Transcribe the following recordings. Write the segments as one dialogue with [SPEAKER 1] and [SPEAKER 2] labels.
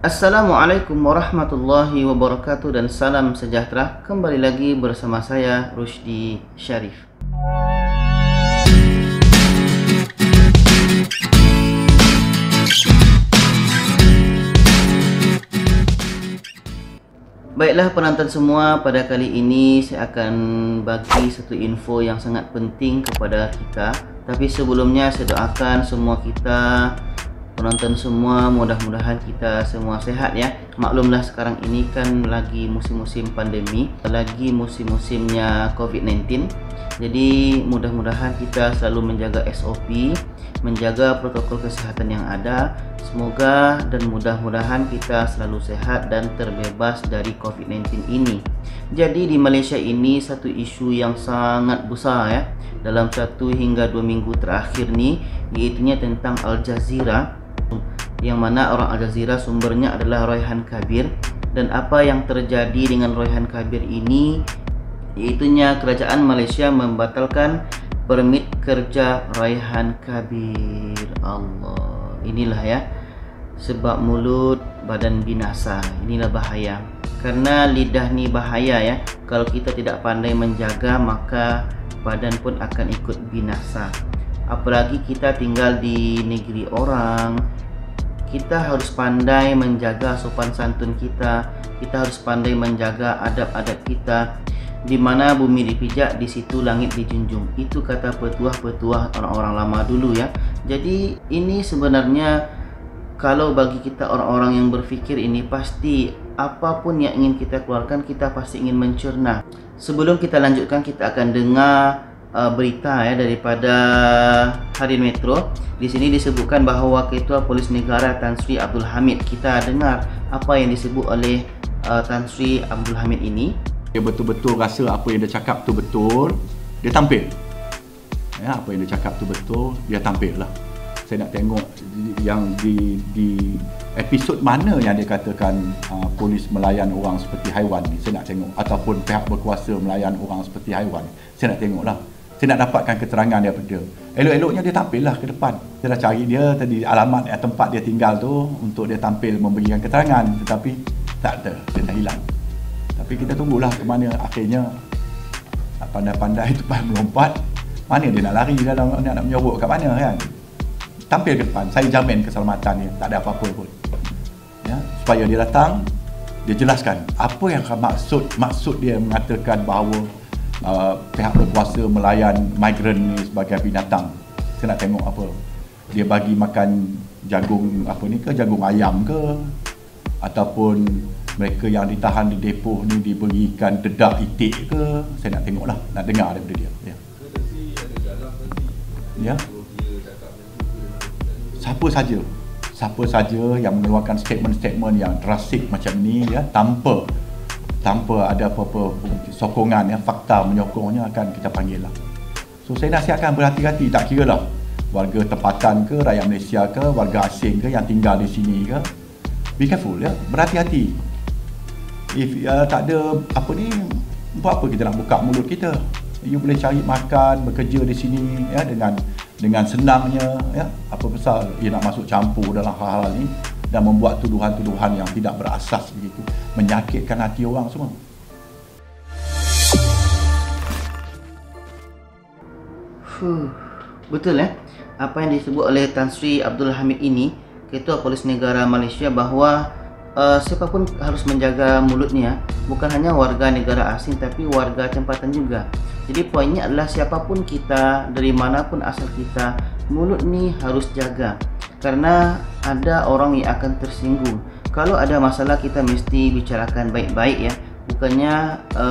[SPEAKER 1] Assalamualaikum warahmatullahi wabarakatuh dan salam sejahtera. Kembali lagi bersama saya Rusdi Syarif. Baiklah penonton semua, pada kali ini saya akan bagi satu info yang sangat penting kepada kita. Tapi sebelumnya saya doakan semua kita, penonton semua, mudah-mudahan kita semua sehat ya. Maklumlah sekarang ini kan lagi musim-musim pandemi, lagi musim-musimnya COVID-19. Jadi mudah-mudahan kita selalu menjaga SOP, menjaga protokol kesehatan yang ada. Semoga dan mudah-mudahan kita selalu sehat dan terbebas dari COVID-19 ini. Jadi di Malaysia ini satu isu yang sangat besar ya, dalam 1 hingga 2 minggu terakhir ni, iaitunya tentang Al Jazeera, yang mana orang Al Jazeera sumbernya adalah Raihan Kabir. Dan apa yang terjadi dengan Raihan Kabir ini, iaitunya kerajaan Malaysia membatalkan permit kerja Raihan Kabir. Allah, inilah ya, sebab mulut badan binasa. Inilah bahaya, karena lidah ni bahaya ya. Kalau kita tidak pandai menjaga, maka badan pun akan ikut binasa. Apalagi kita tinggal di negeri orang, kita harus pandai menjaga sopan santun kita. Kita harus pandai menjaga adab-adab kita. Di mana bumi dipijak, di situ langit dijunjung. Itu kata petuah-petuah orang-orang lama dulu ya. Jadi ini sebenarnya, kalau bagi kita orang-orang yang berfikir ini, pasti apapun yang ingin kita keluarkan, kita pasti ingin mencerna. Sebelum kita lanjutkan, kita akan dengar berita ya daripada Harian Metro. Di sini disebutkan bahawa Ketua Polis Negara Tan Sri Abdul Hamid. Kita dengar apa yang disebut oleh Tan Sri Abdul Hamid ini.
[SPEAKER 2] Dia betul-betul rasa apa yang dia cakap tu betul, dia tampil. Ya, apa yang dia cakap tu betul, dia tampil lah. Saya nak tengok yang di episod mana yang dia katakan polis melayan orang seperti haiwan ni. Saya nak tengok, ataupun pihak berkuasa melayan orang seperti haiwan. Saya nak tengok lah. Saya nak dapatkan keterangan daripada dia. Elok-eloknya dia tampil lah ke depan. Saya dah cari dia tadi, alamat tempat dia tinggal tu, untuk dia tampil memberikan keterangan. Tetapi tak ada, dia dah hilang. Tapi kita tunggulah ke mana akhirnya. Pandai-pandai tu melompat, mana dia nak lari dalam, nak menyorok kat mana kan. Tampil ke depan, saya jamin keselamatan dia, tak ada apa-apa pun ya, supaya dia datang, dia jelaskan apa yang maksud dia mengatakan bahawa pihak berkuasa melayan migran ni sebagai binatang. Saya nak tengok apa dia bagi makan, jagung apa ni ke, jagung ayam ke, ataupun mereka yang ditahan di depoh ni diberikan dedak itik ke. Saya nak tengoklah, nak dengar daripada dia ya. Ya, siapa saja yang mengeluarkan statement-statement yang drastik macam ni ya, tanpa ada apa-apa sokongan ya, fakta menyokongnya, akan kita panggil lah. So saya nasihatkan berhati-hati, tak kira lah warga tempatan ke, rakyat Malaysia ke, warga asing ke yang tinggal di sini ke, be careful ya, berhati-hati. If tak ada apa ni, buat apa kita nak buka mulut kita? You boleh cari makan, bekerja di sini ya, dengan senangnya ya. Apa besar ia nak masuk campur dalam hal-hal ini dan membuat tuduhan-tuduhan yang tidak berasas begitu, menyakitkan hati orang semua.
[SPEAKER 1] Betul ya, apa yang disebut oleh Tan Sri Abdul Hamid ini, Ketua Polis Negara Malaysia, bahawa siapapun harus menjaga mulutnya, bukan hanya warga negara asing tapi warga tempatan juga. Jadi poinnya adalah siapapun kita, dari manapun asal kita, mulut ni harus jaga, karena ada orang yang akan tersinggung. Kalau ada masalah, kita mesti bicarakan baik-baik ya, bukannya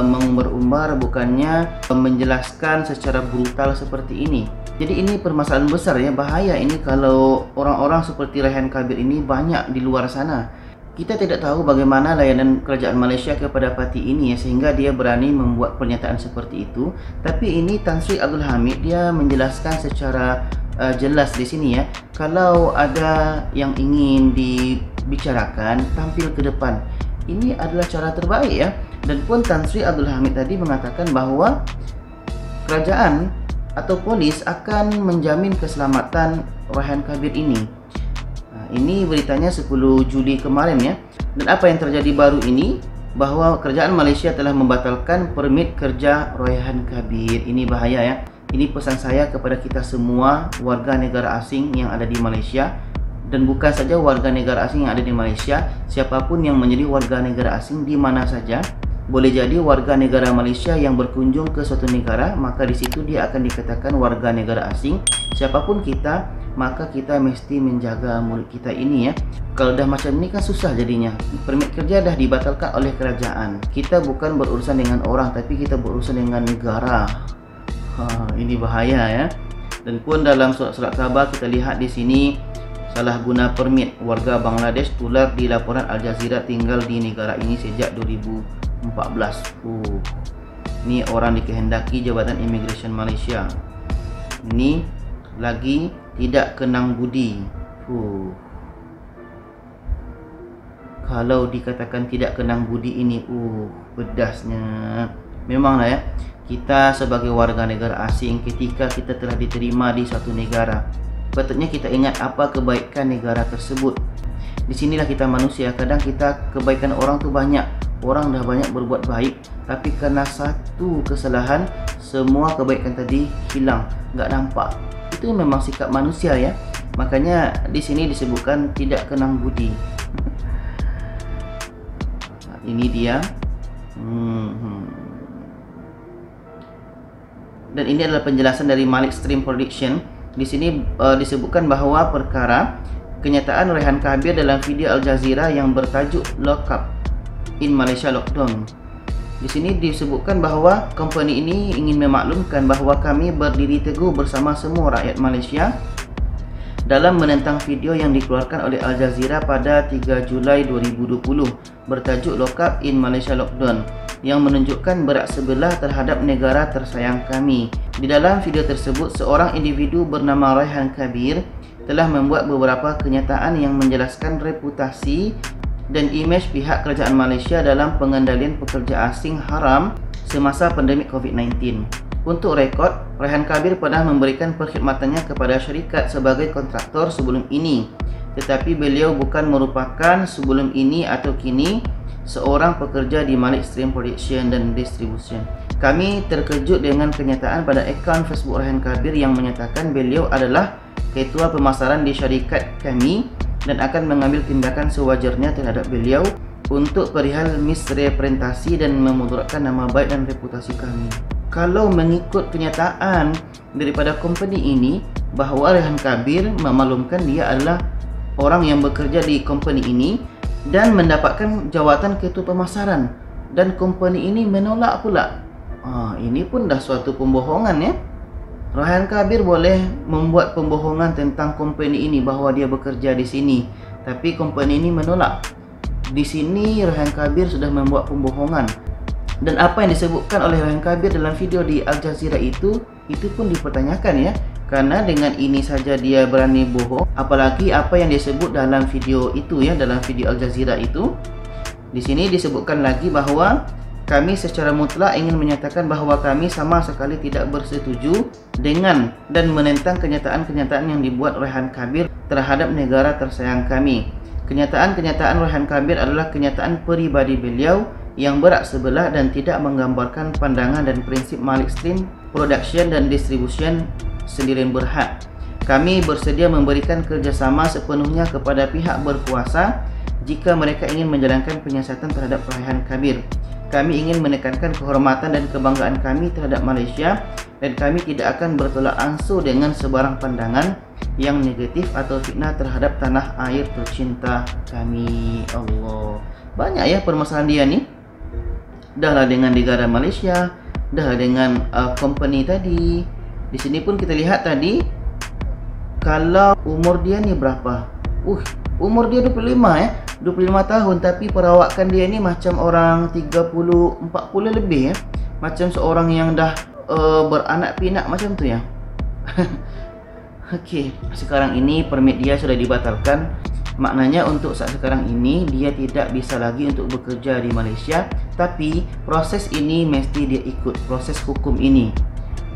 [SPEAKER 1] mengumbar-umbar, bukannya menjelaskan secara brutal seperti ini. Jadi ini permasalahan besar ya, bahaya ini kalau orang-orang seperti Raihan Kabir ini banyak di luar sana. Kita tidak tahu bagaimana layanan kerajaan Malaysia kepada parti ini ya, sehingga dia berani membuat pernyataan seperti itu. Tapi ini Tan Sri Abdul Hamid, dia menjelaskan secara jelas di sini ya, kalau ada yang ingin dibicarakan, tampil ke depan. Ini adalah cara terbaik ya. Dan pun Tan Sri Abdul Hamid tadi mengatakan bahawa kerajaan atau polis akan menjamin keselamatan Raihan Kabir ini. Ini beritanya 10 Juli kemarin ya. Dan apa yang terjadi baru ini, bahwa kerajaan Malaysia telah membatalkan permit kerja Raihan Kabir. Ini bahaya ya. Ini pesan saya kepada kita semua warga negara asing yang ada di Malaysia. Dan bukan saja warga negara asing yang ada di Malaysia, siapapun yang menjadi warga negara asing di mana saja, boleh jadi warga negara Malaysia yang berkunjung ke suatu negara, maka di situ dia akan dikatakan warga negara asing. Siapapun kita, maka kita mesti menjaga mulut kita ini ya. Kalau dah macam ni kan susah jadinya. Permit kerja dah dibatalkan oleh kerajaan. Kita bukan berurusan dengan orang, tapi kita berurusan dengan negara. Ini bahaya ya. Dan pun dalam surat khabar kita lihat di sini, salah guna permit warga Bangladesh tular di laporan Al Jazeera tinggal di negara ini sejak 2014. Ini orang dikehendaki Jabatan Immigration Malaysia. Ini lagi tidak kenang budi. Kalau dikatakan tidak kenang budi ini, pedasnya. Memanglah ya, kita sebagai warga negara asing, ketika kita telah diterima di suatu negara, patutnya kita ingat apa kebaikan negara tersebut. Di sinilah kita manusia, kadang kita kebaikan orang tu banyak. Orang dah banyak berbuat baik, tapi karena satu kesalahan, semua kebaikan tadi hilang, nggak nampak. Itu memang sikap manusia ya. Makanya di sini disebutkan tidak kenang budi. Ini dia. Dan ini adalah penjelasan dari Malik Stream Production. Di sini disebutkan bahawa perkara kenyataan Raihan Kabir dalam video Al Jazeera yang bertajuk Lock Up in Malaysia Lockdown. Di sini disebutkan bahawa company ini ingin memaklumkan bahawa kami berdiri teguh bersama semua rakyat Malaysia dalam menentang video yang dikeluarkan oleh Al Jazeera pada 3 Julai 2020 bertajuk Lock Up in Malaysia Lockdown yang menunjukkan berat sebelah terhadap negara tersayang kami. Di dalam video tersebut, seorang individu bernama Raihan Kabir telah membuat beberapa kenyataan yang menjelaskan reputasi dan imej pihak kerajaan Malaysia dalam pengendalian pekerja asing haram semasa pandemik COVID-19. Untuk rekod, Raihan Kabir pernah memberikan perkhidmatannya kepada syarikat sebagai kontraktor sebelum ini, tetapi beliau bukan merupakan sebelum ini atau kini seorang pekerja di Malik Stream Production dan Distribution. Kami terkejut dengan kenyataan pada akaun Facebook Raihan Kabir yang menyatakan beliau adalah ketua pemasaran di syarikat kami dan akan mengambil tindakan sewajarnya terhadap beliau untuk perihal misrepresentasi dan memudaratkan nama baik dan reputasi kami. Kalau mengikut kenyataan daripada company ini bahawa Raihan Kabir memaklumkan dia adalah orang yang bekerja di company ini dan mendapatkan jawatan ketua pemasaran, dan company ini menolak pula. Ini pun dah suatu pembohongan ya. Raihan Kabir boleh membuat pembohongan tentang company ini bahawa dia bekerja di sini, tapi company ini menolak. Di sini Raihan Kabir sudah membuat pembohongan. Dan apa yang disebutkan oleh Raihan Kabir dalam video di Al Jazeera itu pun dipertanyakan ya. Karena dengan ini saja dia berani bohong, apalagi apa yang disebut dalam video itu ya, dalam video Al Jazeera itu. Di sini disebutkan lagi bahawa kami secara mutlak ingin menyatakan bahawa kami sama sekali tidak bersetuju dengan dan menentang kenyataan-kenyataan yang dibuat Raihan Kabir terhadap negara tersayang kami. Kenyataan-kenyataan Raihan Kabir adalah kenyataan peribadi beliau yang berat sebelah dan tidak menggambarkan pandangan dan prinsip Malik Stream Production dan Distribution sendirian berhad. Kami bersedia memberikan kerjasama sepenuhnya kepada pihak berkuasa jika mereka ingin menjalankan penyiasatan terhadap Raihan Kabir. Kami ingin menekankan kehormatan dan kebanggaan kami terhadap Malaysia dan kami tidak akan bertolak ansur dengan sebarang pandangan yang negatif atau fitnah terhadap tanah air tercinta kami. Allah, banyak ya permasalahan dia ni. Dahlah dengan negara Malaysia, dah dengan company tadi. Di sini pun kita lihat tadi, kalau umur dia ni berapa? Umur dia 25 ya. 25 tahun, tapi perawakan dia ni macam orang 30-40 lebih ya. Macam seorang yang dah beranak pinak macam tu ya. Okey, sekarang ini permit dia sudah dibatalkan. Maknanya untuk saat sekarang ini dia tidak bisa lagi untuk bekerja di Malaysia. Tapi proses ini mesti dia ikut proses hukum ini.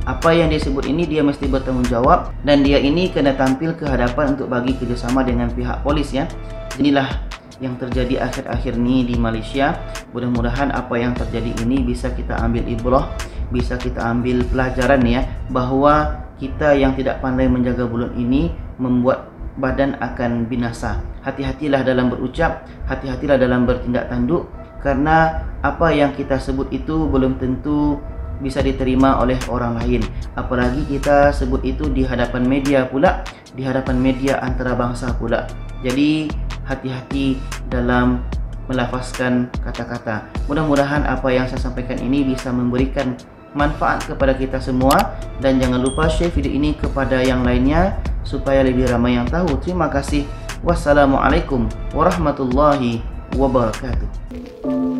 [SPEAKER 1] Apa yang dia sebut ini dia mesti bertanggung jawab, dan dia ini kena tampil ke hadapan untuk bagi kerjasama dengan pihak polis ya. Inilah yang terjadi akhir-akhir ini di Malaysia. Mudah-mudahan apa yang terjadi ini bisa kita ambil ibrah, bisa kita ambil pelajaran ya, bahwa kita yang tidak pandai menjaga bulan ini membuat badan akan binasa. Hati-hatilah dalam berucap, hati-hatilah dalam bertindak tanduk, karena apa yang kita sebut itu belum tentu bisa diterima oleh orang lain. Apalagi kita sebut itu di hadapan media pula, di hadapan media antarabangsa pula. Jadi hati-hati dalam melafazkan kata-kata. Mudah-mudahan apa yang saya sampaikan ini bisa memberikan manfaat kepada kita semua, dan jangan lupa share video ini kepada yang lainnya supaya lebih ramai yang tahu. Terima kasih. Wassalamualaikum warahmatullahi wabarakatuh.